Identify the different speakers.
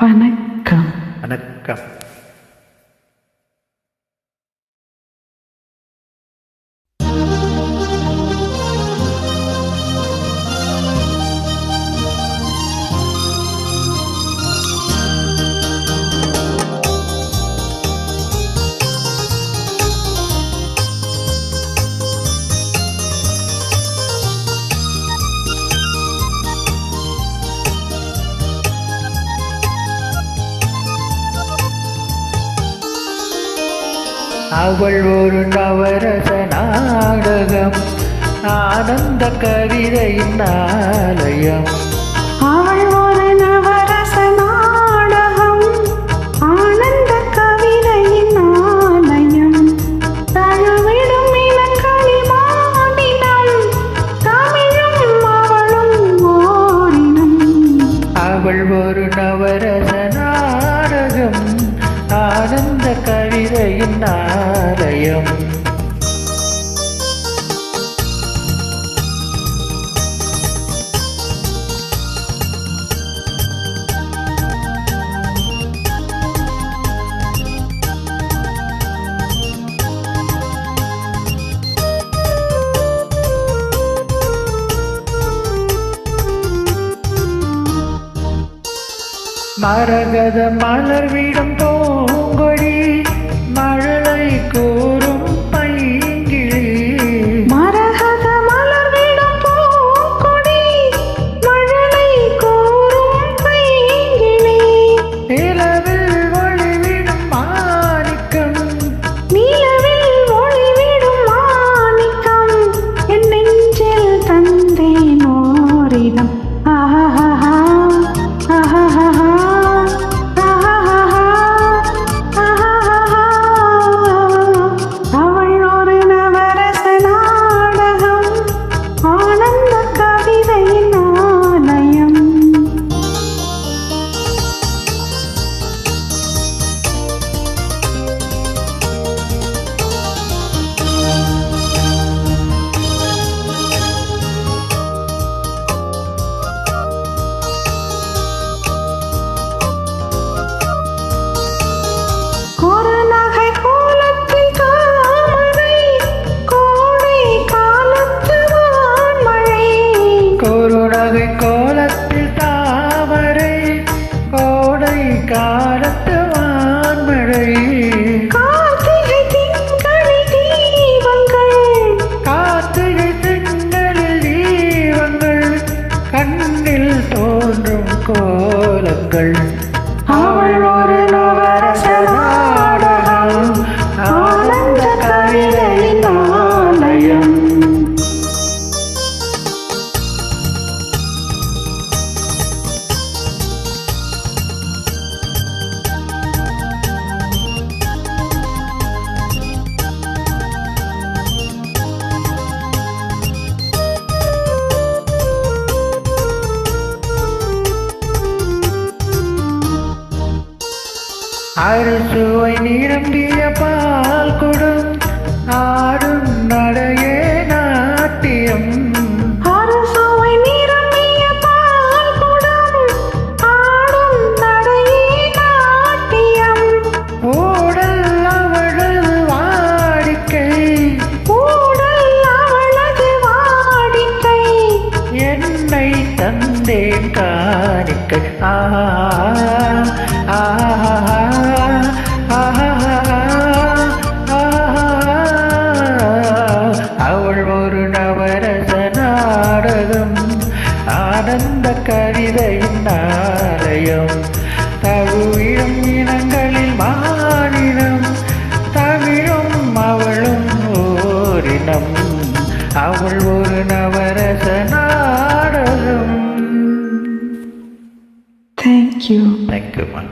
Speaker 1: வணக்கம்.
Speaker 2: வணக்கம். அவள் ஒரு நவரச நாடகம், ஆனந்த கவிதையின் ஆலயம்.
Speaker 1: அவள் ஒரு நவரச நாடகம், ஆனந்த கவிதையின் ஆலயம். தழுவிடும் இலக்கணி மாநிலம், தமிழும் அவளும் ஓரினம்.
Speaker 2: அவள் ஒரு நவரச நாடகம், ஆனந்த கவிதையின் ஆலயம். மரகத மலர்விடும் பூங்கொடி, மழலை கூறும் பைங்கிளி.
Speaker 1: மரகத மலர்விடும் பூங்கொடி, மழலை கூறும் பைங்கிளி.
Speaker 2: நிலவில் ஒளிவிடும் மாணிக்கம்,
Speaker 1: நிலவில் ஒளிவிடும் மாணிக்கம். என் நெஞ்சில் தந்தேன் ஓரிடம். ஆஹா அவள் ஒரு நவரச நாடகம், ஆனந்த கவிதையின் ஆலயம்.
Speaker 2: கோலத்தில் தாமரை, கோடை காலத்து வான்மழை.
Speaker 1: கார்த்திகை திங்களில் தீபங்கள்,
Speaker 2: கார்த்திகை திங்களில் தீபங்கள், கண்ணில் தோன்றும் கோலங்கள்.
Speaker 1: அவள் ஒரு நவரச நாடகம், ஆனந்த கவிதையின் ஆலயம்.
Speaker 2: அறுசுவை நிரம்பிய பால் கொடும், ஆடும் நடையே நாட்டியம்.
Speaker 1: அறுசுவை நிரம்பிய பால் குடம், ஆடும் நடையே நாட்டியம்.
Speaker 2: ஊடல் அவளது வாடிக்கை,
Speaker 1: ஊடல் அவளது வாடிக்கை.
Speaker 2: என்னை தந்தேன் காணிக்கை. அவள் ஒரு நவரச நாடகம், ஆனந்த கவிதையின் ஆலயம். தழுவிடும் இனங்களில் மாநிலம், தமிழும் அவளும் ஓரினம். அவள் ஒரு நவரச நாடகம்.
Speaker 1: Thank you.
Speaker 2: Thank you, man.